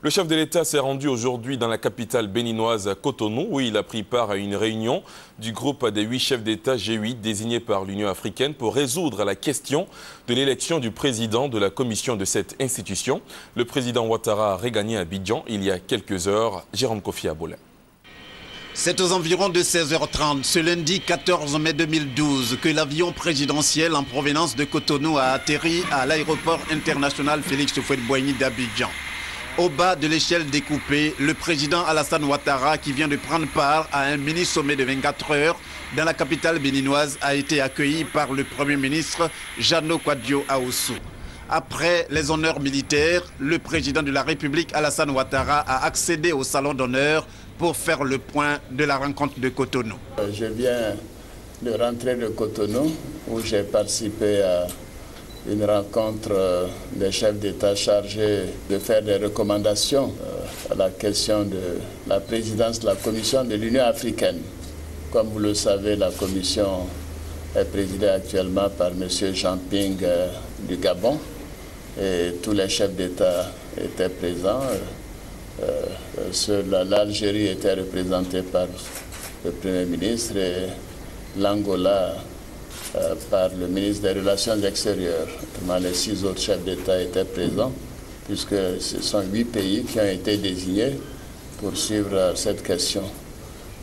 Le chef de l'État s'est rendu aujourd'hui dans la capitale béninoise Cotonou, où il a pris part à une réunion du groupe des 8 chefs d'État G8 désignés par l'Union africaine pour résoudre la question de l'élection du président de la commission de cette institution. Le président Ouattara a regagné Abidjan il y a quelques heures. Jérôme Kofi Aboulin. C'est aux environs de 16h30, ce lundi 14 mai 2012, que l'avion présidentiel en provenance de Cotonou a atterri à l'aéroport international Félix Houphouët-Boigny d'Abidjan. Au bas de l'échelle découpée, le président Alassane Ouattara, qui vient de prendre part à un mini-sommet de 24 heures dans la capitale béninoise, a été accueilli par le Premier ministre Jeannot Kouadio Aoussou. Après les honneurs militaires, le président de la République Alassane Ouattara a accédé au salon d'honneur pour faire le point de la rencontre de Cotonou. Je viens de rentrer de Cotonou où j'ai participé à une rencontre des chefs d'État chargés de faire des recommandations à la question de la présidence de la Commission de l'Union africaine. Comme vous le savez, la Commission est présidée actuellement par M. Jean Ping du Gabon et tous les chefs d'État étaient présents. L'Algérie était représentée par le Premier ministre et l'Angola par le ministre des Relations extérieures. Les 6 autres chefs d'État étaient présents, puisque ce sont 8 pays qui ont été désignés pour suivre cette question.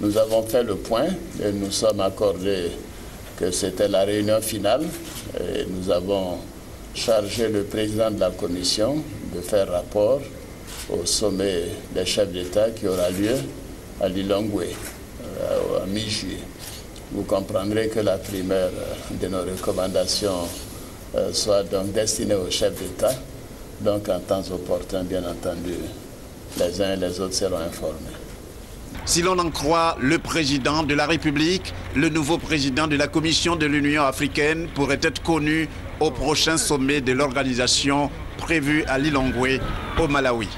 Nous avons fait le point et nous sommes accordés que c'était la réunion finale. Et nous avons chargé le président de la Commission de faire rapport au sommet des chefs d'État qui aura lieu à Lilongwe, à mi-juillet. Vous comprendrez que la primaire de nos recommandations soit donc destinée aux chefs d'État. Donc, en temps opportun, bien entendu, les uns et les autres seront informés. Si l'on en croit le président de la République, le nouveau président de la Commission de l'Union africaine pourrait être connu au prochain sommet de l'organisation prévu à Lilongwe, au Malawi.